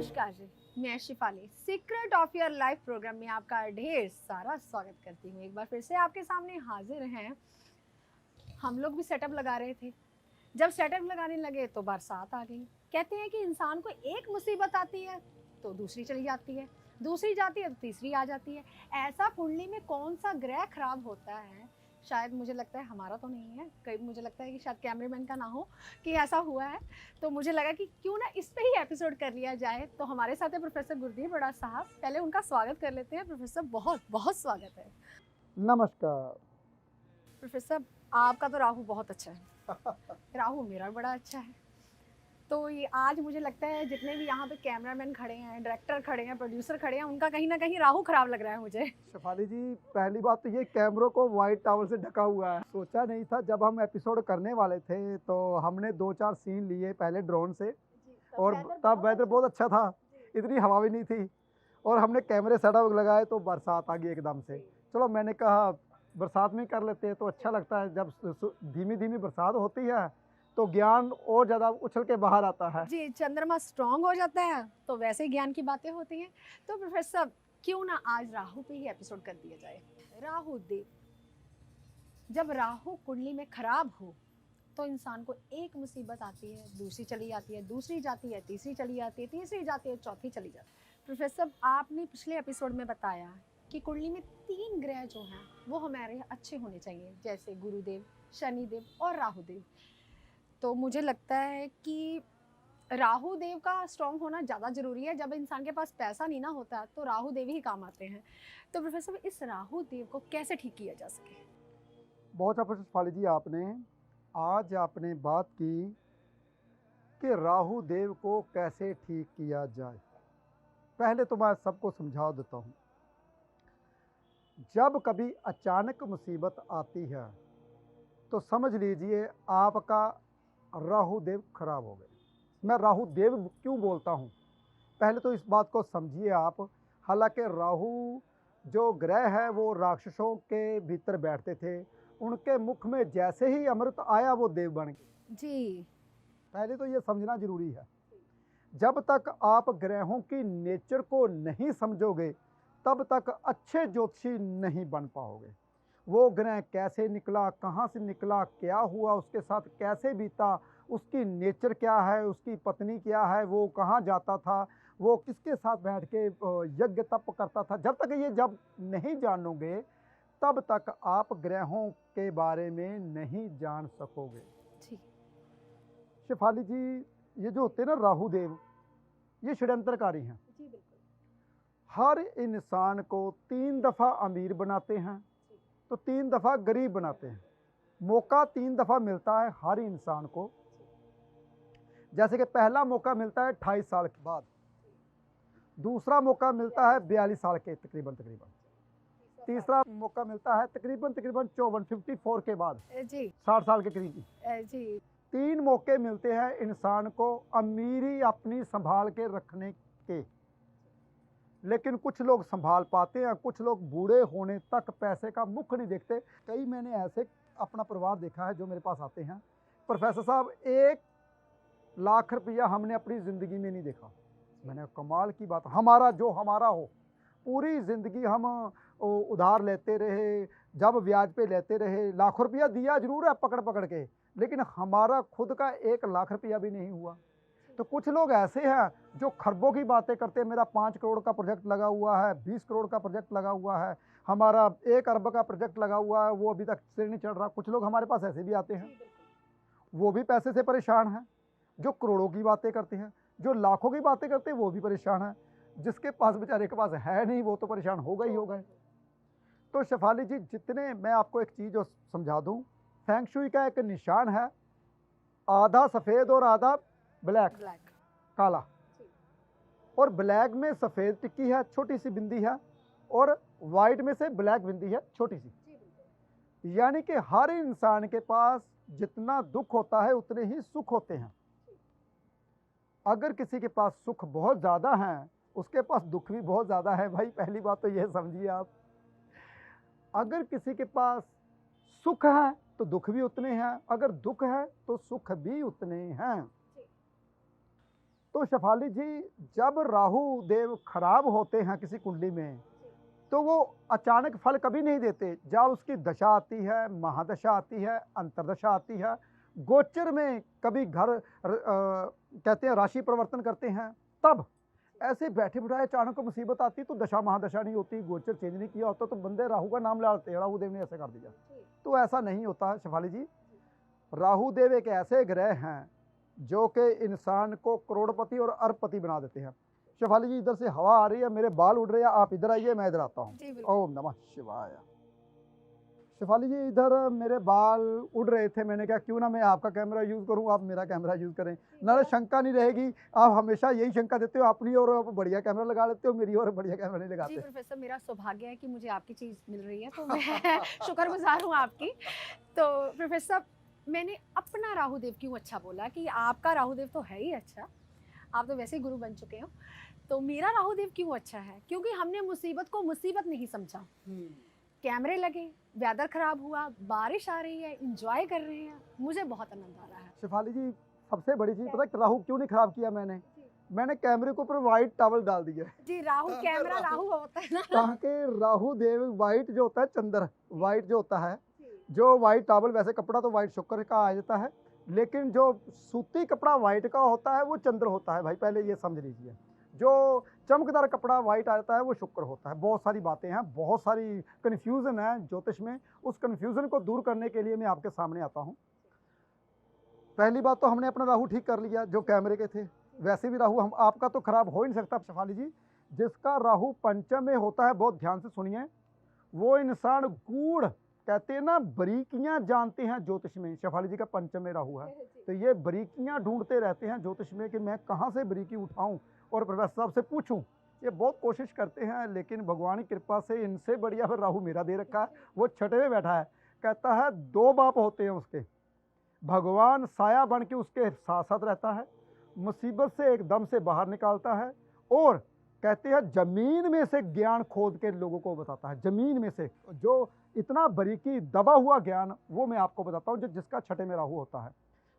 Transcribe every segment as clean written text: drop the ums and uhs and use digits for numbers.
नमस्कार जी, मैं Shifali secret of your life program में आपका ढेर सारा स्वागत करती हूँ। एक बार फिर से आपके सामने हाजिर हैं। हम लोग भी सेटअप लगा रहे थे। जब सेटअप लगाने लगे तो बरसात आ गई। कहते हैं कि इंसान को एक मुसीबत आती है तो दूसरी चली जाती है, दूसरी जाती है तो तीसरी आ जाती है। ऐसा कुंडली में कौन सा ग्रह खराब होता है? शायद मुझे लगता है हमारा तो नहीं है, कहीं मुझे लगता है कि शायद कैमरेमैन का ना हो कि ऐसा हुआ है। तो मुझे लगा कि क्यों ना इस पे ही एपिसोड कर लिया जाए। तो हमारे साथ है प्रोफेसर गुरदीप बड़ा साहब। पहले उनका स्वागत कर लेते हैं। प्रोफेसर बहुत बहुत स्वागत है। नमस्कार। प्रोफेसर आपका तो राहु बहुत अच्छा है। राहु मेरा बड़ा अच्छा है। तो ये आज मुझे लगता है जितने भी यहाँ पे कैमरामैन खड़े हैं, डायरेक्टर खड़े हैं, प्रोड्यूसर खड़े हैं, उनका कहीं ना कहीं राहु खराब लग रहा है मुझे। शेफाली जी, पहली बात तो ये कैमरों को व्हाइट टॉवल से ढका हुआ है। सोचा नहीं था, जब हम एपिसोड करने वाले थे तो हमने 2-4 सीन लिए पहले ड्रोन से, और तब वेदर बहुत अच्छा था, इतनी हवा भी नहीं थी, और हमने कैमरे सेटअप लगाए तो बरसात आ गई एकदम से। चलो मैंने कहा बरसात में कर लेते हैं तो अच्छा लगता है। जब धीमी धीमी बरसात होती है तो ज्ञान और ज़्यादा उछल के बाहर आता है। जी, चंद्रमा स्ट्रांग हो जाता है तो वैसे ही ज्ञान की बातें होती हैं। तो प्रोफेसर क्यों ना आज राहु पे ही एपिसोड कर दिया जाए। राहु देव, जब राहु कुंडली में खराब हो तो इंसान को एक मुसीबत आती है, दूसरी चली जाती है, दूसरी जाती है, तीसरी चली जाती है, तीसरी जाती है, चौथी चली जाती है। प्रोफेसर आपने पिछले एपिसोड में बताया कि कुंडली में 3 ग्रह जो हैं वो हमारे अच्छे होने चाहिए, जैसे गुरुदेव, शनिदेव और राहुदेव। तो मुझे लगता है कि राहु देव का स्ट्रॉन्ग होना ज़्यादा ज़रूरी है। जब इंसान के पास पैसा नहीं ना होता तो राहु देव ही काम आते हैं। तो प्रोफेसर इस राहु देव को कैसे ठीक किया जा सके? बहुत अच्छा शेफाली जी, आज आपने बात की कि राहु देव को कैसे ठीक किया जाए। पहले तो मैं सबको समझा देता हूँ। जब कभी अचानक मुसीबत आती है तो समझ लीजिए आपका राहु देव खराब हो गए। मैं राहु देव क्यों बोलता हूँ, पहले तो इस बात को समझिए आप। हालांकि राहु जो ग्रह है वो राक्षसों के भीतर बैठते थे, उनके मुख में जैसे ही अमृत आया वो देव बन गए। जी, पहले तो ये समझना जरूरी है। जब तक आप ग्रहों की नेचर को नहीं समझोगे तब तक अच्छे ज्योतिषी नहीं बन पाओगे। वो ग्रह कैसे निकला, कहाँ से निकला, क्या हुआ, उसके साथ कैसे बीता, उसकी नेचर क्या है, उसकी पत्नी क्या है, वो कहाँ जाता था, वो किसके साथ बैठ के यज्ञ तप करता था, जब नहीं जानोगे तब तक आप ग्रहों के बारे में नहीं जान सकोगे। जी, शेफाली जी, ये जो होते हैं ना राहु देव, ये षड्यंत्रकारी हैं। जी बिल्कुल। हर इंसान को 3 दफ़ा अमीर बनाते हैं तो 3 दफ़ा गरीब बनाते हैं। मौका 3 दफ़ा मिलता है हर इंसान को। जैसे कि पहला मौका मिलता है 28 साल के बाद, दूसरा मौका मिलता है 42 साल के तकरीबन, तीसरा मौका मिलता है तकरीबन 54 के बाद, जी 60 साल के करीब। जी 3 मौके मिलते हैं इंसान को अमीरी अपनी संभाल के रखने के। लेकिन कुछ लोग संभाल पाते हैं, कुछ लोग बूढ़े होने तक पैसे का मुख नहीं देखते। कई मैंने ऐसे अपना परिवार देखा है जो मेरे पास आते हैं, प्रोफेसर साहब 1 लाख रुपया हमने अपनी ज़िंदगी में नहीं देखा। मैंने कमाल की बात, हमारा हो, पूरी ज़िंदगी हम उधार लेते रहे, जब ब्याज पे लेते रहे, लाखों रुपया दिया जरूर है पकड़ पकड़ के, लेकिन हमारा खुद का 1 लाख रुपया भी नहीं हुआ। तो कुछ लोग ऐसे हैं जो खरबों की बातें करते हैं। मेरा 5 करोड़ का प्रोजेक्ट लगा हुआ है, 20 करोड़ का प्रोजेक्ट लगा हुआ है, हमारा 1 अरब का प्रोजेक्ट लगा हुआ है, वो अभी तक से नहीं चढ़ रहा। कुछ लोग हमारे पास ऐसे भी आते हैं, वो भी पैसे से परेशान हैं। जो करोड़ों की बातें करते हैं, जो लाखों की बातें करते हैं, वो भी परेशान हैं। जिसके पास बेचारे के पास है नहीं वो तो परेशान हो गए ही हो गए। तो शेफाली जी, जितने मैं आपको एक चीज़ समझा दूं, फेंग शुई का एक निशान है, आधा सफ़ेद और आधा ब्लैक, काला। और ब्लैक में सफ़ेद टिक्की है, छोटी सी बिंदी है, और वाइट में से ब्लैक बिंदी है, छोटी सी। यानी कि हर इंसान के पास जितना दुख होता है उतने ही सुख होते हैं। अगर किसी के पास सुख बहुत ज़्यादा है, उसके पास दुख भी बहुत ज़्यादा है। भाई पहली बात तो यह समझिए आप। अगर किसी के पास सुख है तो दुख भी उतने हैं, अगर दुख है तो सुख भी उतने हैं। तो शेफाली जी, जब राहु देव खराब होते हैं किसी कुंडली में, तो वो अचानक फल कभी नहीं देते। जब उसकी दशा आती है, महादशा आती है, अंतरदशा आती है, गोचर में कभी घर कहते हैं राशि परिवर्तन करते हैं, तब ऐसे बैठे बिठाए अचानक मुसीबत आती तो दशा महादशा नहीं होती, गोचर चेंज नहीं किया होता, तो बंदे राहु का नाम लाते हैं, राहु देव ने ऐसे कर दिया। तो ऐसा नहीं होता शेफाली जी। राहु देव एक ऐसे ग्रह हैं जो कि इंसान को करोड़पति और अरबपति बना देते हैं। शेफाली जी, इधर से हवा आ रही है, मेरे बाल उड़ रहे हैं, आप इधर आइए, मैं इधर आता हूँ। ओम नमः शिवाय। शेफाली जी, इधर मेरे बाल उड़ रहे थे, मैंने कहा क्यों ना मैं आपका कैमरा यूज़ करूँ, आप मेरा कैमरा यूज़ करें, नाले शंका नहीं रहेगी। आप हमेशा यही शंका देते हो, अपनी और बढ़िया कैमरा लगा लेते हो, मेरी और बढ़िया कैमरा नहीं लगाते। जी प्रोफेसर, मेरा सौभाग्य है कि मुझे आपकी चीज़ मिल रही है, तो मैं शुक्रगुजार हूँ आपकी। तो प्रोफेसर, मैंने अपना राहुदेव क्यों अच्छा बोला कि आपका राहुदेव तो है ही अच्छा, आप तो वैसे ही गुरु बन चुके हो, तो मेरा राहुदेव क्यों अच्छा है? क्योंकि हमने मुसीबत को मुसीबत नहीं समझा। कैमरे लगे, वेदर खराब हुआ, बारिश आ रही है, एंजॉय कर रहे हैं, मुझे बहुत आनंद आ रहा है। शेफाली जी, सबसे बड़ी चीज पता है राहु क्यों नहीं खराब किया मैंने कैमरे के ऊपर व्हाइट टॉवल डाल दिया जी, राहु कैमरा राहु होता है ना, ताकि राहु देव व्हाइट जो होता है, चंद्र व्हाइट जो होता है, जो व्हाइट टॉवल, वैसे कपड़ा तो व्हाइट शुक्र का आ जाता है, लेकिन जो सूती कपड़ा व्हाइट का होता है वो चंद्र होता है भाई, पहले ये समझ लीजिए। जो चमकदार कपड़ा व्हाइट आता है वो शुक्र होता है। बहुत सारी बातें हैं, बहुत सारी कन्फ्यूजन है ज्योतिष में, उस कन्फ्यूजन को दूर करने के लिए मैं आपके सामने आता हूँ। पहली बात तो हमने अपना राहु ठीक कर लिया जो कैमरे के थे, वैसे भी राहु हम आपका तो खराब हो ही नहीं सकता शेफाली जी। जिसका राहु पंचम में होता है, बहुत ध्यान से सुनिए, वो इंसान गूढ़ कहते हैं ना, बारीकियां जानते हैं ज्योतिष में। शेफाली जी का पंचम में राहु है, तो ये बारीकियां ढूंढते रहते हैं ज्योतिष में कि मैं कहाँ से बारीकी उठाऊं और प्रोफेसर साहब से पूछूं। ये बहुत कोशिश करते हैं, लेकिन भगवान की कृपा से इनसे बढ़िया फिर राहु मेरा दे रखा है। वो छठे में बैठा है, कहता है दो बाप होते हैं उसके, भगवान साया बन के उसके साथ साथ रहता है, मुसीबत से एकदम से बाहर निकालता है, और कहते हैं जमीन में से ज्ञान खोद के लोगों को बताता है। जमीन में से जो इतना बारीकी दबा हुआ ज्ञान, वो मैं आपको बताता हूँ, जो जिसका छठे में राहु होता है।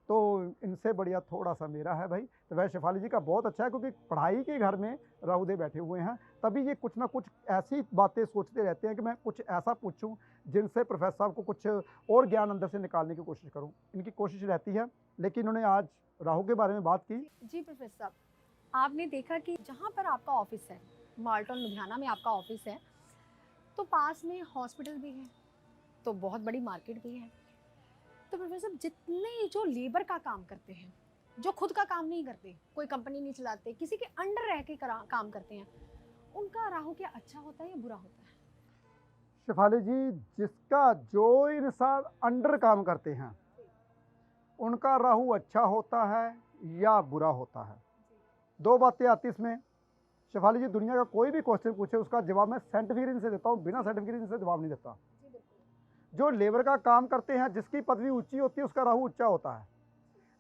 तो इनसे बढ़िया थोड़ा सा मेरा है भाई। तो वह शेफाली जी का बहुत अच्छा है, क्योंकि पढ़ाई के घर में राहुदेव बैठे हुए हैं, तभी ये कुछ ना कुछ ऐसी बातें सोचते रहते हैं कि मैं कुछ ऐसा पूछूं जिनसे प्रोफेसर साहब को कुछ और ज्ञान अंदर से निकालने की कोशिश करूं। इनकी कोशिश रहती है, लेकिन उन्होंने आज राहु के बारे में बात की। जी प्रोफेसर साहब, आपने देखा कि जहाँ पर आपका ऑफिस है, माल्टन लुधियाना में आपका ऑफिस है, तो पास में हॉस्पिटल भी है, तो बहुत बड़ी मार्केट भी है। तो प्रोफेसर साहब, जितने जो लेबर का काम करते हैं, जो खुद का काम नहीं करते, कोई कंपनी नहीं चलाते, किसी के अंडर रह के काम करते हैं, उनका राहु क्या अच्छा होता है या बुरा होता है? शेफाली जी, जिसका जो इंसान अंडर काम करते हैं उनका राहु अच्छा होता है या बुरा होता है। दो बातें आती इसमें शेफाली जी। दुनिया का कोई भी क्वेश्चन पूछे उसका जवाब मैं सर्टिफिकेट से देता हूँ, बिना सर्टिफिकेट से जवाब नहीं देता। जो लेबर का काम करते हैं, जिसकी पदवी ऊंची होती है उसका राहु ऊंचा होता है,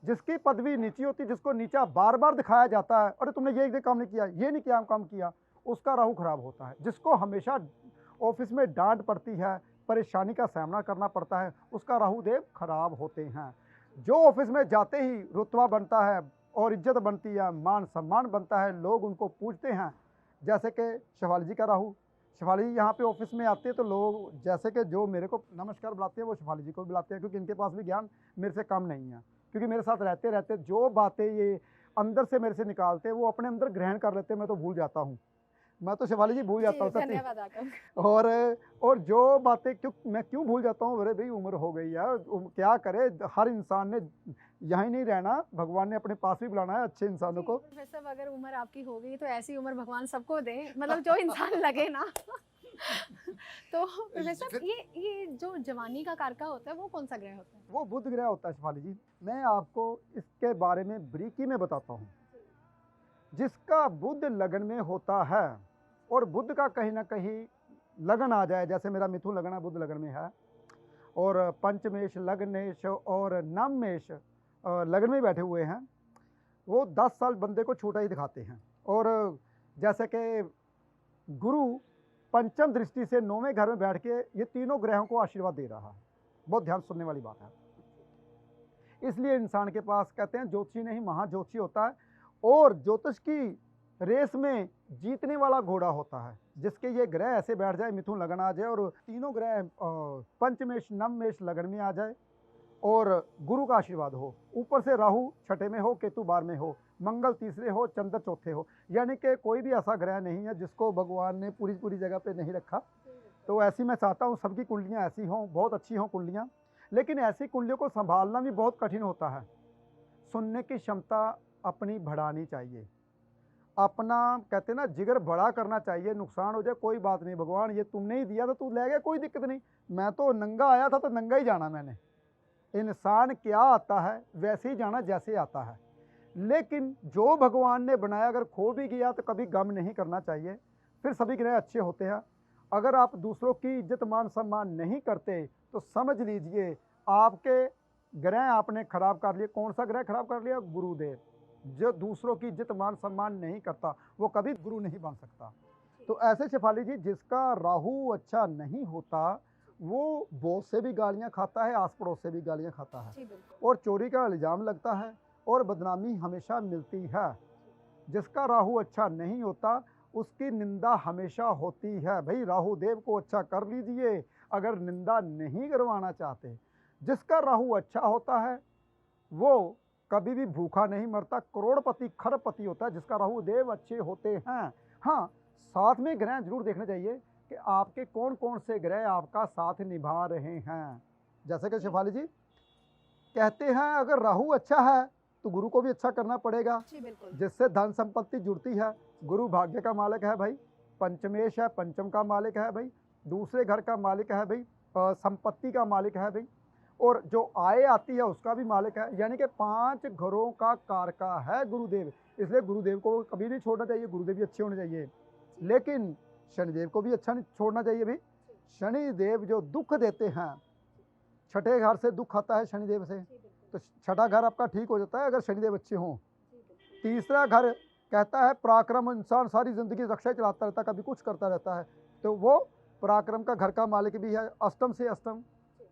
जिसकी पदवी नीची होती है, जिसको नीचा बार बार दिखाया जाता है, अरे तुमने ये काम नहीं किया, ये नहीं किया, काम किया, उसका राहु खराब होता है। जिसको हमेशा ऑफिस में डांट पड़ती है, परेशानी का सामना करना पड़ता है, उसका राहु देव खराब होते हैं। जो ऑफिस में जाते ही रुतबा बनता है और इज्जत बनती है, मान सम्मान बनता है, लोग उनको पूछते हैं, जैसे कि शेफाली जी का राहु। शेफाली जी यहाँ पे ऑफिस में आते हैं तो लोग जैसे कि जो मेरे को नमस्कार बुलाते हैं वो शेफाली जी को भी बुलाते हैं, क्योंकि इनके पास भी ज्ञान मेरे से कम नहीं है, क्योंकि मेरे साथ रहते रहते जो बातें ये अंदर से मेरे से निकालते हैं वो अपने अंदर ग्रहण कर लेते हैं। मैं तो भूल जाता हूँ, मैं तो शेफाली जी भूल जाता हूँ। धन्यवाद आकर। और जो बातें मैं क्यों भूल जाता हूँ, अरे भाई उम्र हो गई है, क्या करे, हर इंसान ने यहाँ ही नहीं रहना, भगवान ने अपने पास भी बुलाना है अच्छे इंसानों को। प्रोफेसर, अगर उम्र आपकी हो गई तो ऐसी उम्र भगवान सबको दे, मतलब जो इंसान लगे ना। तो प्रोफेसर, ये जो जवानी का कारका होता है वो कौन सा ग्रह होता है? वो बुध ग्रह होता है शेफाली जी। मैं आपको इसके बारे में बारीकी में बताता हूँ। जिसका बुध लगन में होता है और बुध का कहीं ना कहीं लगन आ जाए, जैसे मेरा मिथुन लगन है, बुध लगन में है, और पंचमेश, लग्नेश और नवमेश लगन में बैठे हुए हैं, वो 10 साल बंदे को छोटा ही दिखाते हैं। और जैसे कि गुरु पंचम दृष्टि से 9वें घर में बैठ के ये तीनों ग्रहों को आशीर्वाद दे रहा है। बहुत ध्यान सुनने वाली बात है। इसलिए इंसान के पास कहते हैं ज्योतिषी नहीं महाज्योतिषी होता है, और ज्योतिष की रेस में जीतने वाला घोड़ा होता है, जिसके ये ग्रह ऐसे बैठ जाए, मिथुन लगन आ जाए और तीनों ग्रह पंचमेश नवमेश लगन में आ जाए और गुरु का आशीर्वाद हो, ऊपर से राहु छठे में हो, केतु 12 में हो, मंगल तीसरे हो, चंद्र चौथे हो, यानी कि कोई भी ऐसा ग्रह नहीं है जिसको भगवान ने पूरी पूरी जगह पे नहीं रखा। तो ऐसी मैं चाहता हूँ सबकी कुंडलियाँ ऐसी हों, बहुत अच्छी हों कुंडलियाँ, लेकिन ऐसी कुंडलियों को संभालना भी बहुत कठिन होता है। सुनने की क्षमता अपनी बढ़ानी चाहिए, अपना कहते हैं ना जिगर बड़ा करना चाहिए। नुकसान हो जाए कोई बात नहीं, भगवान ये तुमने ही दिया था, तू ले गया, कोई दिक्कत नहीं, मैं तो नंगा आया था तो नंगा ही जाना मैंने। इंसान क्या आता है वैसे ही जाना जैसे आता है, लेकिन जो भगवान ने बनाया अगर खो भी गया तो कभी गम नहीं करना चाहिए। फिर सभी ग्रह अच्छे होते हैं। अगर आप दूसरों की इज्जत मान सम्मान नहीं करते तो समझ लीजिए आपके ग्रह आपने खराब कर लिए। कौन सा ग्रह खराब कर लिया? गुरुदेव। जो दूसरों की इज्जत मान सम्मान नहीं करता वो कभी गुरु नहीं बन सकता। तो ऐसे शेफाली जी, जिसका राहु अच्छा नहीं होता वो बॉस से भी गालियां खाता है, आस पड़ोस से भी गालियां खाता है, और चोरी का इल्ज़ाम लगता है और बदनामी हमेशा मिलती है। जिसका राहु अच्छा नहीं होता उसकी निंदा हमेशा होती है। भाई राहु देव को अच्छा कर लीजिए अगर निंदा नहीं करवाना चाहते। जिसका राहु अच्छा होता है वो कभी भी भूखा नहीं मरता, करोड़पति खरबपति होता है जिसका राहु देव अच्छे होते हैं। हाँ, साथ में ग्रह जरूर देखने चाहिए कि आपके कौन कौन से ग्रह आपका साथ निभा रहे हैं। जैसे कि शेफाली जी कहते हैं अगर राहु अच्छा है तो गुरु को भी अच्छा करना पड़ेगा, जिससे धन संपत्ति जुड़ती है। गुरु भाग्य का मालिक है भाई, पंचमेश है, पंचम का मालिक है भाई, दूसरे घर का मालिक है भाई, संपत्ति का मालिक है भाई, और जो आय आती है उसका भी मालिक है। यानी कि 5 घरों का कारका है गुरुदेव। इसलिए गुरुदेव को कभी नहीं छोड़ना चाहिए, गुरुदेव भी अच्छे होने चाहिए। लेकिन शनिदेव को भी अच्छा नहीं छोड़ना चाहिए भाई। शनिदेव जो दुख देते हैं, छठे घर से दुख आता है शनिदेव से, तो छठा घर आपका ठीक हो जाता है अगर शनिदेव अच्छे हों। तीसरा घर कहता है पराक्रम, इंसान सारी जिंदगी रक्षा चलाता रहता है, कभी कुछ करता रहता है, तो वो पराक्रम का घर का मालिक भी है। अष्टम से अष्टम,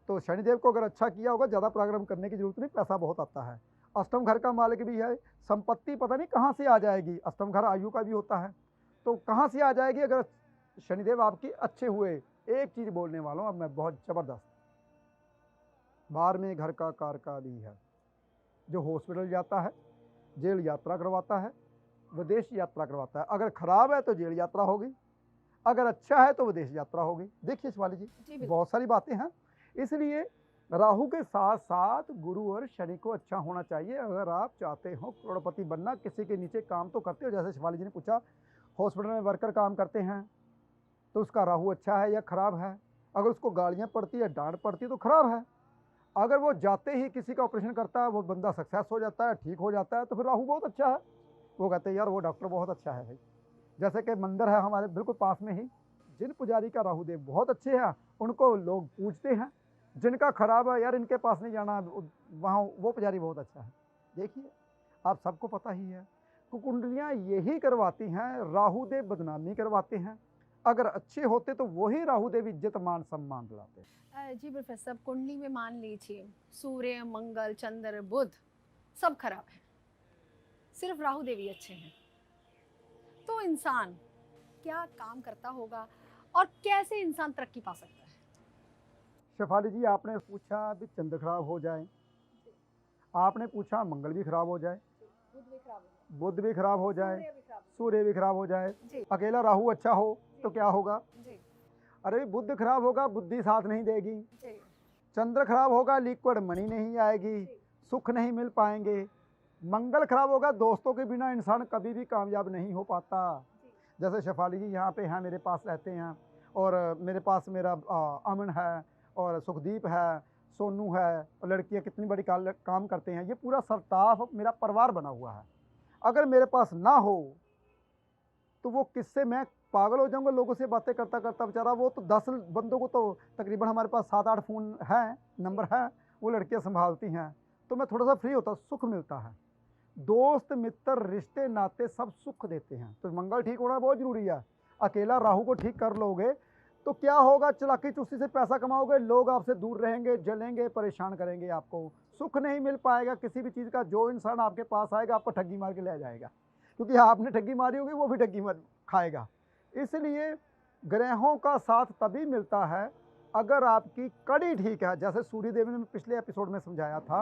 तो शनिदेव को अगर अच्छा किया होगा ज़्यादा पराक्रम करने की जरूरत नहीं, पैसा बहुत आता है। अष्टम घर का मालिक भी है। संपत्ति पता नहीं कहाँ से आ जाएगी, अष्टम घर आयु का भी होता है, तो कहाँ से आ जाएगी अगर शनिदेव आपकी अच्छे हुए। एक चीज़ बोलने वाला हूँ अब मैं, बहुत ज़बरदस्त, 12वें घर का कारका भी है, जो हॉस्पिटल जाता है, जेल यात्रा करवाता है, विदेश यात्रा करवाता है। अगर खराब है तो जेल यात्रा होगी, अगर अच्छा है तो विदेश यात्रा होगी। देखिए शिवाली जी बहुत सारी बातें हैं। इसलिए राहु के साथ साथ गुरु और शनि को अच्छा होना चाहिए। अगर आप चाहते हो करोड़पति बनना, किसी के नीचे काम तो करते हो, जैसे शिवाली जी ने पूछा हॉस्पिटल में वर्कर काम करते हैं तो उसका राहु अच्छा है या खराब है। अगर उसको गालियाँ पड़ती है, डांट पड़ती है तो खराब है। अगर वो जाते ही किसी का ऑपरेशन करता है, वो बंदा सक्सेस हो जाता है, ठीक हो जाता है, तो फिर राहु बहुत अच्छा है। वो कहते हैं यार वो डॉक्टर बहुत अच्छा है भाई। जैसे कि मंदिर है हमारे बिल्कुल पास में ही, जिन पुजारी का राहु देव बहुत अच्छे हैं उनको लोग पूछते हैं, जिनका खराब है यार इनके पास नहीं जाना, वहाँ वो पुजारी बहुत अच्छा है। देखिए आप सबको पता ही है, कुंडलियाँ यही करवाती हैं, राहु देव बदनामी करवाते हैं। अगर अच्छे होते तो वही राहु देव इज्जत मान सम्मान दिलाते। जी प्रोफेसर, कुंडली में मान लीजिए सूर्य, मंगल, चंद्र, बुध सब खराब है, सिर्फ राहु देवी अच्छे हैं, तो इंसान क्या काम करता होगा और कैसे इंसान तरक्की पा सकता है? शेफाली जी आपने पूछा भी चंद्र खराब हो जाए, आपने पूछा मंगल भी खराब हो जाए, बुध भी खराब हो जाए, सूर्य भी खराब हो जाए, अकेला राहु अच्छा हो तो क्या होगा? अरे बुध खराब होगा, बुद्धि साथ नहीं देगी। चंद्र खराब होगा, लिक्विड मनी नहीं आएगी, सुख नहीं मिल पाएंगे। मंगल खराब होगा, दोस्तों के बिना इंसान कभी भी कामयाब नहीं हो पाता। जैसे शेफाली जी यहाँ पे हैं, मेरे पास रहते हैं, और मेरे पास मेरा अमन है और सुखदीप है, सोनू है, और लड़कियाँ कितनी बड़ी काम करते हैं। ये पूरा स्टाफ मेरा परिवार बना हुआ है। अगर मेरे पास ना हो तो वो किससे, मैं पागल हो जाऊंगा लोगों से बातें करता करता। बेचारा वो तो 10 बंदों को तो तकरीबन हमारे पास 7-8 फ़ोन हैं, नंबर है, वो लड़कियां संभालती हैं, तो मैं थोड़ा सा फ्री होता, सुख मिलता है। दोस्त मित्र रिश्ते नाते सब सुख देते हैं। तो मंगल ठीक होना बहुत ज़रूरी है। अकेला राहु को ठीक कर लोगे तो क्या होगा, चालाकी चुस्ती से पैसा कमाओगे, लोग आपसे दूर रहेंगे, जलेंगे, परेशान करेंगे, आपको सुख नहीं मिल पाएगा किसी भी चीज़ का। जो इंसान आपके पास आएगा आपको ठगी मार के ले जाएगा, क्योंकि आपने ठगी मारी होगी, वो भी ठगी मार खाएगा। इसलिए ग्रहों का साथ तभी मिलता है अगर आपकी कड़ी ठीक है। जैसे सूर्य देव ने पिछले एपिसोड में समझाया था,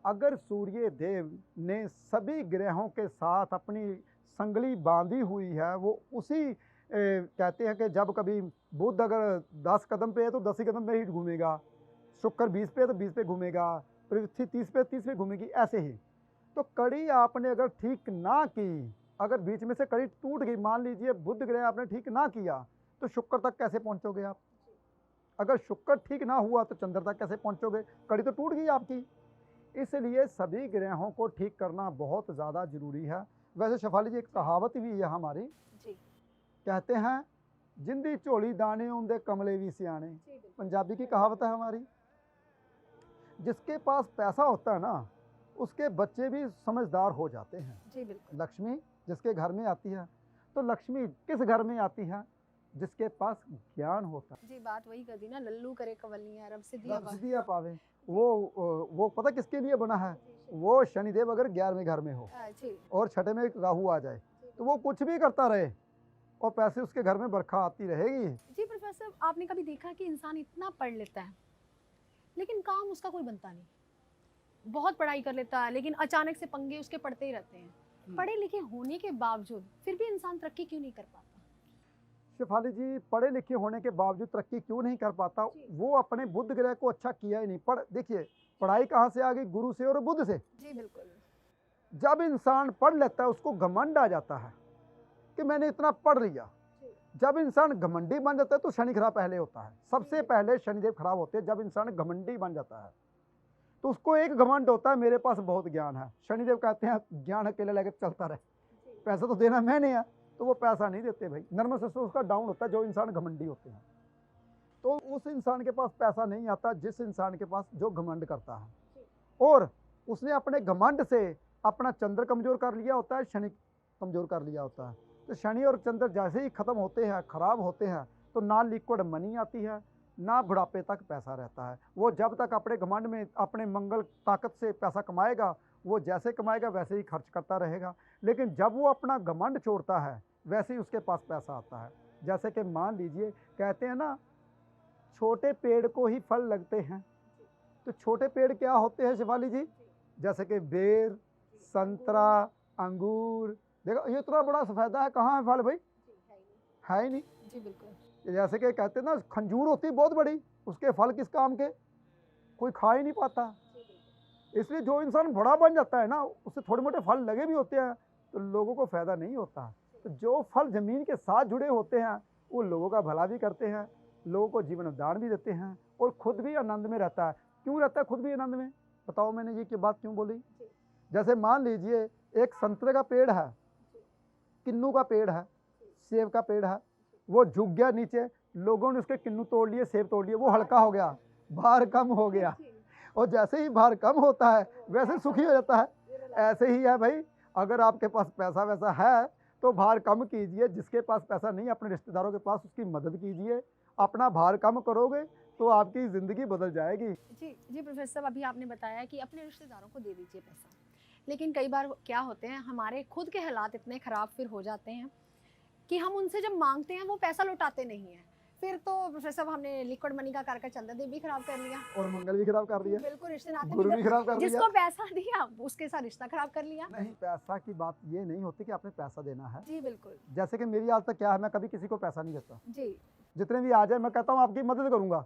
अगर सूर्य देव ने सभी ग्रहों के साथ अपनी संगली बांधी हुई है, वो उसी कहते हैं कि जब कभी बुध अगर 10 कदम पे है तो 10 ही कदम पे ही घूमेगा, शुक्र 20 पे है तो 20 पे घूमेगा, पृथ्वी 30 पे 30 पे घूमेगी, ऐसे ही। तो कड़ी आपने अगर ठीक ना की, अगर बीच में से कड़ी टूट गई, मान लीजिए बुध ग्रह आपने ठीक ना किया, तो शुक्र तक कैसे पहुंचोगे आप? अगर शुक्र ठीक ना हुआ तो चंद्र तक कैसे पहुंचोगे? कड़ी तो टूट गई आपकी। इसलिए सभी ग्रहों को ठीक करना बहुत ज़्यादा जरूरी है। वैसे शेफाली जी, एक कहावत भी है हमारी जी। कहते हैं, जिंदी झोली दाने उनदे कमले भी सियाने। पंजाबी की कहावत है हमारी। जिसके पास पैसा होता है ना, उसके बच्चे भी समझदार हो जाते हैं। जी बिल्कुल। लक्ष्मी जिसके घर में आती है, तो लक्ष्मी किस घर में आती है? जिसके पास ज्ञान होता है। जी, बात वही कर दी ना, लल्लू करे कवलियां रब से दिया रब दिया पावे। वो पता किसके लिए बना है? वो शनिदेव अगर 11वें घर में हो जी। और छठे में राहु आ जाए, तो वो कुछ भी करता रहे और पैसे उसके घर में बरखा आती रहेगी। जी प्रोफेसर, आपने कभी देखा कि इंसान इतना पढ़ लेता है लेकिन काम उसका कोई बनता नहीं, बहुत पढ़ाई कर लेता है लेकिन अचानक से पंगे उसके पड़ते ही रहते हैं। पढ़े लिखे होने के बावजूद फिर भी इंसान तरक्की क्यों नहीं कर पाता? शेफाली जी, पढ़े लिखे होने के बावजूद तरक्की क्यों नहीं कर पाता? वो अपने बुध ग्रह को अच्छा किया ही नहीं। देखिए, पढ़ाई कहाँ से आ गई? गुरु से और बुध से। जी बिल्कुल। जब इंसान पढ़ लेता है उसको घमंड आ जाता है कि मैंने इतना पढ़ लिया। जब इंसान घमंडी बन जाता है तो शनि खराब पहले होता है। सबसे पहले शनिदेव खराब होते हैं जब इंसान घमंडी बन जाता है। तो उसको एक घमंड होता है, मेरे पास बहुत ज्ञान है। शनिदेव कहते हैं ज्ञान अकेले लेकर चलता रहे, पैसा तो देना मैंने है। तो वो पैसा नहीं देते भाई। नर्वस सिस्टम उसका डाउन होता है जो इंसान घमंडी होते हैं। तो उस इंसान के पास पैसा नहीं आता जिस इंसान के पास जो घमंड करता है, और उसने अपने घमंड से अपना चंद्र कमजोर कर लिया होता है, शनि कमजोर कर लिया होता है। तो शनि और चंद्र जैसे ही खत्म होते हैं, खराब होते हैं, तो ना लिक्विड मनी आती है, ना बुढ़ापे तक पैसा रहता है। वो जब तक अपने घमंड में अपने मंगल ताकत से पैसा कमाएगा, वो जैसे कमाएगा वैसे ही खर्च करता रहेगा। लेकिन जब वो अपना घमंड छोड़ता है, वैसे ही उसके पास पैसा आता है। जैसे कि मान लीजिए, कहते हैं ना, छोटे पेड़ को ही फल लगते हैं। तो छोटे पेड़ क्या होते हैं शेफाली जी? जैसे कि बेर, संतरा, अंगूर। देखो ये इतना बड़ा सफेदा है, कहाँ है फल भाई? है ही नहीं। जी बिल्कुल। जैसे कि कहते हैं ना, खंजूर होती है बहुत बड़ी, उसके फल किस काम के? कोई खा ही नहीं पाता। इसलिए जो इंसान बड़ा बन जाता है ना, उससे थोड़े मोटे फल लगे भी होते हैं तो लोगों को फायदा नहीं होता। तो जो फल जमीन के साथ जुड़े होते हैं वो लोगों का भला भी करते हैं, लोगों को जीवन दान भी देते हैं, और खुद भी आनंद में रहता है। क्यों रहता है खुद भी आनंद में? बताओ मैंने ये बात क्यों बोली? जैसे मान लीजिए एक संतरे का पेड़ है, किन्नू का पेड़ है, सेब का पेड़ है, वो झुक गया नीचे, लोगों ने उसके किन्नू तोड़ लिए, सेब तोड़ लिए, वो हल्का हो गया, भार कम हो गया। और जैसे ही भार कम होता है वैसे सुखी हो जाता है। ऐसे ही है भाई, अगर आपके पास पैसा वैसा है तो भार कम कीजिए। जिसके पास पैसा नहीं, अपने रिश्तेदारों के पास उसकी मदद कीजिए। अपना भार कम करोगे तो आपकी ज़िंदगी बदल जाएगी। जी जी प्रोफेसर साहब, अभी आपने बताया कि अपने रिश्तेदारों को दे दीजिए पैसा, लेकिन कई बार क्या होते हैं, हमारे खुद के हालात इतने ख़राब फिर हो जाते हैं कि हम उनसे जब मांगते हैं वो पैसा लौटाते नहीं हैं। फिर तो प्रोफेसर साहब हमने लिक्विड मनी का करके चंद्रदेव भी खराब कर लिया और मंगल भी खराब कर दिया, बिल्कुल, रिश्ते नाते गुरु भी खराब कर दिया। जिसको पैसा दिया उसके साथ रिश्ता खराब कर लिया। नहीं, पैसा की बात ये नहीं होती कि आपने पैसा देना है। जी बिल्कुल। जैसे कि मेरी आज तक क्या है, मैं कभी किसी को पैसा नहीं देता। जी। जितने भी आ जाए मैं कहता हूँ आपकी मदद करूंगा।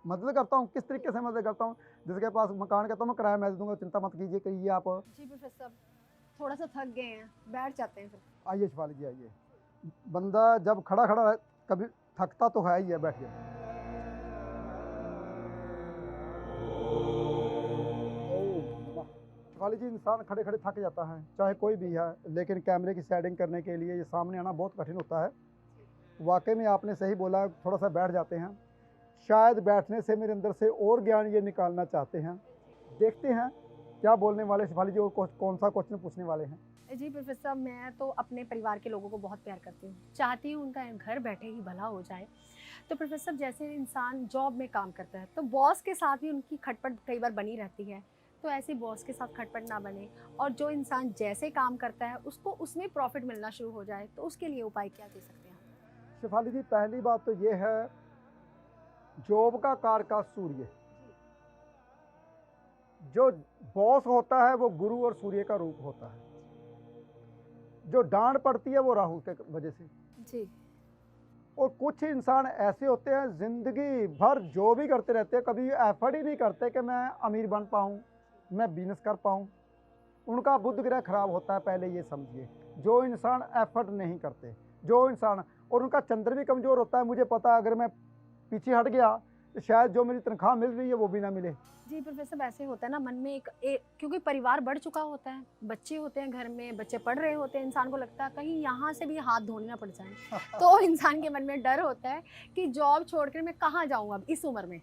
मदद करता हूँ, किस तरीके से मदद करता हूँ? जिसके पास मकान कहता हूँ मैं किराया मैं दे दूंगा, चिंता मत कीजिए, कहिए आप। जी प्रोफेसर साहब, थोड़ा सा थक गए हैं, बैठ जाते हैं फिर। आइए शिफाली जी, आइए। बंदा जब खड़ा खड़ा कभी थकता तो है ही है, बैठिए। शिफाली जी, इंसान खड़े खड़े थक जाता है, चाहे कोई भी है, लेकिन कैमरे की सेटिंग करने के लिए ये सामने आना बहुत कठिन होता है। वाकई में आपने सही बोला, थोड़ा सा बैठ जाते हैं। शायद बैठने से मेरे अंदर से और ज्ञान ये निकालना चाहते हैं। देखते हैं क्या बोलने वाले शिफाली जी, और कौन सा क्वेश्चन पूछने वाले हैं। जी प्रोफेसर साहब, मैं तो अपने परिवार के लोगों को बहुत प्यार करती हूँ, चाहती हूँ उनका घर बैठे ही भला हो जाए। तो प्रोफेसर जैसे इंसान जॉब में काम करता है तो बॉस के साथ भी उनकी खटपट कई बार बनी रहती है, तो ऐसे बॉस के साथ खटपट ना बने और जो इंसान जैसे काम करता है उसको उसमें प्रॉफिट मिलना शुरू हो जाए, तो उसके लिए उपाय क्या दे सकते हैं आप? शेफाली जी, पहली बात तो ये है, जॉब का कारक सूर्य, जो बॉस होता है वो गुरु और सूर्य का रूप होता है। जो डांट पड़ती है वो राहु के वजह से जी। और कुछ इंसान ऐसे होते हैं जिंदगी भर जो भी करते रहते हैं, कभी एफर्ट ही नहीं करते कि मैं अमीर बन पाऊँ, मैं बिजनेस कर पाऊँ। उनका बुध ग्रह खराब होता है, पहले ये समझिए। जो इंसान एफर्ट नहीं करते, जो इंसान, और उनका चंद्र भी कमजोर होता है। मुझे पता है अगर मैं पीछे हट गया तो शायद जो मेरी तनख्वाह मिल रही है वो भी ना मिले। जी प्रोफेसर, ऐसे होता है ना मन में क्योंकि परिवार बढ़ चुका होता है, बच्चे होते हैं घर में, बच्चे पढ़ रहे होते हैं, इंसान को लगता है कहीं यहाँ से भी हाथ धोने ना पड़ जाए तो इंसान के मन में डर होता है कि जॉब छोड़कर मैं कहाँ जाऊँ अब इस उम्र में।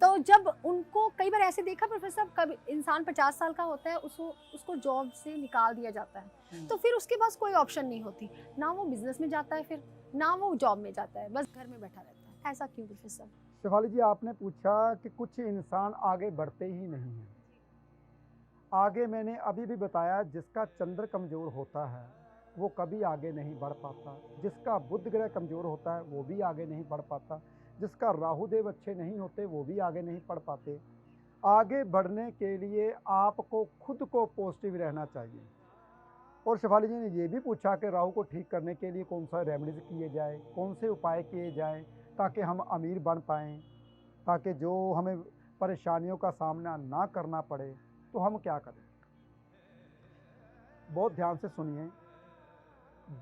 तो जब उनको कई बार ऐसे देखा प्रोफेसर, कभी इंसान 50 साल का होता है, उसको जॉब से निकाल दिया जाता है, तो फिर उसके पास कोई ऑप्शन नहीं होती, ना वो बिजनेस में जाता है, फिर ना वो जॉब में जाता है, बस घर में बैठा रहता है। ऐसा क्यों प्रोफेसर? शेफाली जी, आपने पूछा कि कुछ इंसान आगे बढ़ते ही नहीं हैं। आगे मैंने अभी भी बताया, जिसका चंद्र कमजोर होता है वो कभी आगे नहीं बढ़ पाता, जिसका बुध ग्रह कमजोर होता है वो भी आगे नहीं बढ़ पाता, जिसका राहु देव अच्छे नहीं होते वो भी आगे नहीं बढ़ पाते। आगे बढ़ने के लिए आपको खुद को पॉजिटिव रहना चाहिए। और शेफाली जी ने ये भी पूछा कि राहु को ठीक करने के लिए कौन सा रेमेडीज किए जाए, कौन से उपाय किए जाएं ताकि हम अमीर बन पाएँ, ताकि जो हमें परेशानियों का सामना ना करना पड़े। तो हम क्या करें? बहुत ध्यान से सुनिए।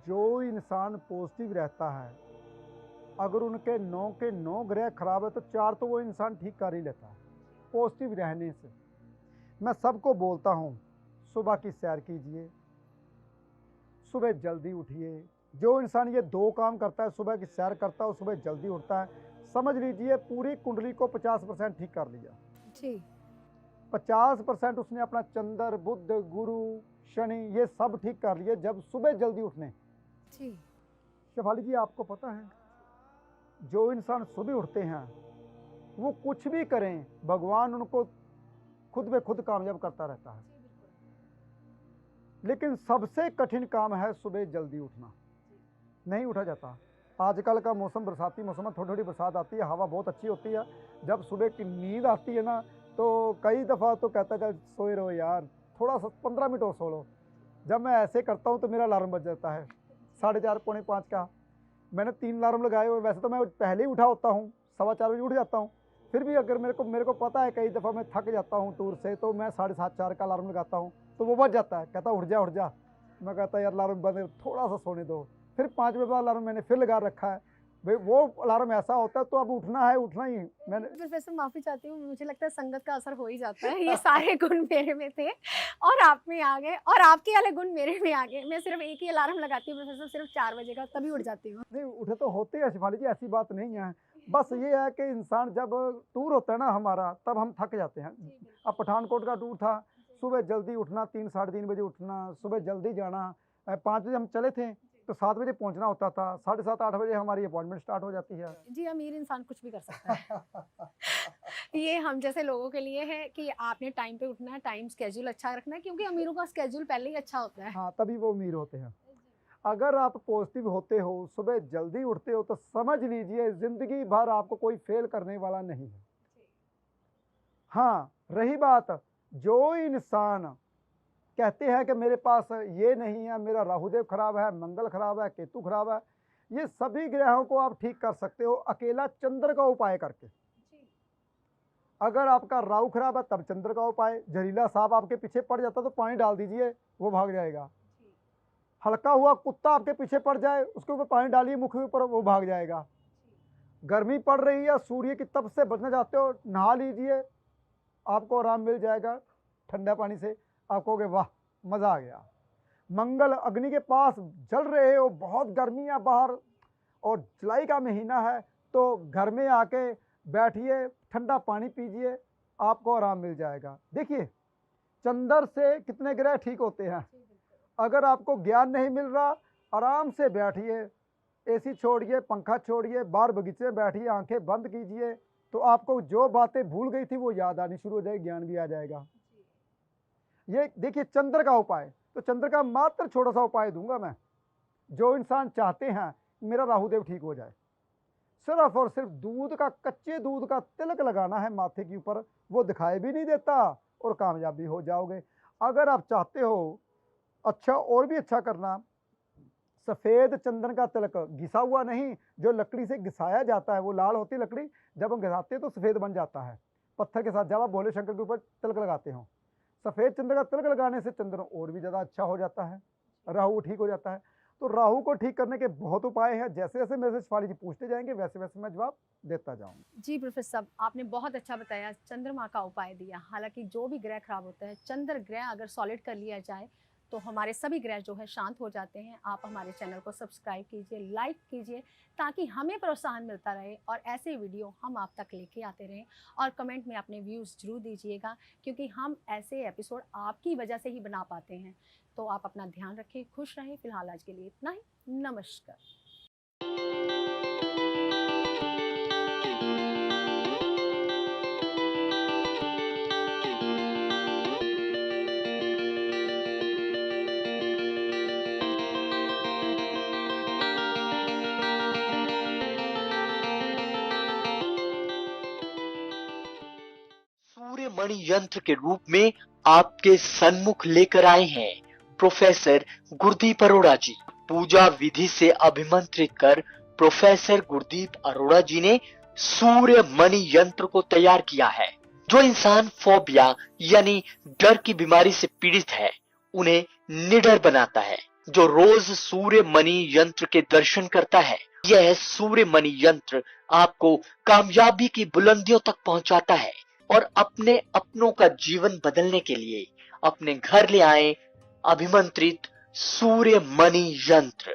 जो इंसान पॉजिटिव रहता है, अगर उनके 9 के 9 ग्रह खराब है तो 4 तो वो इंसान ठीक कर ही लेता है पॉजिटिव रहने से। मैं सबको बोलता हूँ, सुबह की सैर कीजिए, सुबह जल्दी उठिए। जो इंसान ये 2 काम करता है, सुबह की सैर करता है और सुबह जल्दी उठता है, समझ लीजिए पूरी कुंडली को 50% ठीक कर लिया जी। 50% उसने अपना चंद्र, बुध, गुरु, शनि ये सब ठीक कर लिए जब सुबह जल्दी उठने। जी। शेफाली जी, आपको पता है जो इंसान सुबह उठते हैं वो कुछ भी करें, भगवान उनको खुद में खुद कामयाब करता रहता है। लेकिन सबसे कठिन काम है सुबह जल्दी उठना, नहीं उठा जाता। आजकल का मौसम बरसाती मौसम है, थोड़ी थोड़ी बरसात आती है, हवा बहुत अच्छी होती है। जब सुबह की नींद आती है ना तो कई दफ़ा तो कहता है सोए रहो यार, थोड़ा सा 15 मिनट और सो लो। जब मैं ऐसे करता हूँ तो मेरा अलार्म बज जाता है 4:30 पौने 5 का। मैंने 3 अलार्म लगाए हुए, वैसे तो मैं पहले ही उठा होता हूँ, 4:15 बजे उठ जाता हूँ। फिर भी अगर मेरे को पता है कई दफ़ा मैं थक जाता हूँ टूर से, तो मैं 7:30 4 का अलार्म लगाता हूँ तो वो बज जाता है। कहता उठ जा। मैं कहता यार अलार्म बंद, थोड़ा सा सोने दो। फिर 5 बजे बाद अलार्म मैंने फिर लगा रखा है। भाई वो अलार्म ऐसा होता है तो अब उठना है, उठना ही। मैंने प्रोफेसर माफी चाहती हूँ, मुझे लगता है संगत का असर हो ही जाता है। ये सारे गुण मेरे में थे और आप में आ गए और आपके वाले गुण मेरे में आ गए। मैं सिर्फ एक ही अलार्म लगाती हूँ प्रोफेसर, सिर्फ 4 बजे का, तभी उठ जाती हूँ। नहीं, उठे तो होते हैं शेफाली जी, ऐसी बात नहीं है। बस ये है कि इंसान जब टूर होता है ना हमारा, तब हम थक जाते हैं। अब पठानकोट का टूर था, सुबह जल्दी उठना, 3 साढ़े 3 बजे उठना, सुबह जल्दी जाना। 5 बजे हम चले थे तो 7 बजे पहुंचना होता था, 7:30 8 बजे हमारी अपॉइंटमेंट स्टार्ट हो जाती है। जी, अमीर इंसान कुछ भी कर सकता है। ये हम जैसे लोगों के लिए है कि आपने टाइम पे उठना है, टाइम स्केड्यूल अच्छा रखना है, क्योंकि अमीरों का स्केड्यूल पहले ही अच्छा होता है। हाँ, तभी वो अमीर होते हैं। अगर आप पॉजिटिव होते हो, सुबह जल्दी उठते हो, तो समझ लीजिए जिंदगी भर आपको कोई फेल करने वाला नहीं है। हाँ, रही बात, जो इंसान कहते हैं कि मेरे पास ये नहीं है, मेरा राहुदेव खराब है, मंगल खराब है, केतु खराब है, ये सभी ग्रहों को आप ठीक कर सकते हो अकेला चंद्र का उपाय करके। अगर आपका राहु खराब है तब चंद्र का उपाय। जहरीला सांप आपके पीछे पड़ जाता तो पानी डाल दीजिए, वो भाग जाएगा। हल्का हुआ कुत्ता आपके पीछे पड़ जाए, उसके ऊपर पानी डालिए मुख के ऊपर, वो भाग जाएगा। गर्मी पड़ रही है, सूर्य की तप से बचना चाहते हो, नहा लीजिए, आपको आराम मिल जाएगा ठंडा पानी से। आप कहोगे वाह मजा आ गया। मंगल अग्नि के पास जल रहे हो, बहुत गर्मी है बाहर और जुलाई का महीना है, तो घर में आके बैठिए, ठंडा पानी पीजिए, आपको आराम मिल जाएगा। देखिए चंद्र से कितने ग्रह ठीक होते हैं। अगर आपको ज्ञान नहीं मिल रहा, आराम से बैठिए, एसी छोड़िए, पंखा छोड़िए, बाहर बगीचे में बैठिए, आंखें बंद कीजिए, तो आपको जो बातें भूल गई थी वो याद आनी शुरू हो जाएगी, ज्ञान भी आ जाएगा। ये देखिए चंद्र का उपाय, तो चंद्र का मात्र छोटा सा उपाय दूंगा मैं। जो इंसान चाहते हैं मेरा राहुदेव ठीक हो जाए, सिर्फ और सिर्फ दूध का, कच्चे दूध का तिलक लगाना है माथे के ऊपर, वो दिखाई भी नहीं देता और कामयाबी हो जाओगे। अगर आप चाहते हो अच्छा और भी अच्छा करना, सफेद चंदन का तिलक, घिसा हुआ नहीं, जो लकड़ी से घिसाया जाता है, वो लाल होती है लकड़ी, जब हम घिसाते हैं तो सफेद बन जाता है। पत्थर के साथ जब आप भोले शंकर के ऊपर तिलक लगाते हो, सफेद चंद्र का तिलक लगाने से चंद्र और भी ज्यादा अच्छा हो जाता है, राहु ठीक हो जाता है। तो राहु को ठीक करने के बहुत उपाय हैं। जैसे जैसे मेरे से शिफाली जी पूछते जाएंगे वैसे वैसे मैं जवाब देता जाऊंगा। जी प्रोफेसर साहब, आपने बहुत अच्छा बताया, चंद्रमा का उपाय दिया। हालांकि जो भी ग्रह खराब होता है, चंद्र ग्रह अगर सॉलिड कर लिया जाए तो हमारे सभी ग्रह जो है शांत हो जाते हैं। आप हमारे चैनल को सब्सक्राइब कीजिए, लाइक कीजिए, ताकि हमें प्रोत्साहन मिलता रहे और ऐसे वीडियो हम आप तक लेके आते रहें। और कमेंट में अपने व्यूज़ जरूर दीजिएगा, क्योंकि हम ऐसे एपिसोड आपकी वजह से ही बना पाते हैं। तो आप अपना ध्यान रखें, खुश रहें। फिलहाल आज के लिए इतना ही, नमस्कार। सूर्य मणि यंत्र के रूप में आपके सन्मुख लेकर आए हैं प्रोफेसर गुरदीप अरोड़ा जी। पूजा विधि से अभिमंत्रित कर प्रोफेसर गुरदीप अरोड़ा जी ने सूर्य मणि यंत्र को तैयार किया है। जो इंसान फोबिया यानी डर की बीमारी से पीड़ित है, उन्हें निडर बनाता है। जो रोज सूर्य मणि यंत्र के दर्शन करता है, यह सूर्य मणि यंत्र आपको कामयाबी की बुलंदियों तक पहुंचाता है। और अपने अपनों का जीवन बदलने के लिए अपने घर ले आए अभिमंत्रित सूर्य मणि यंत्र।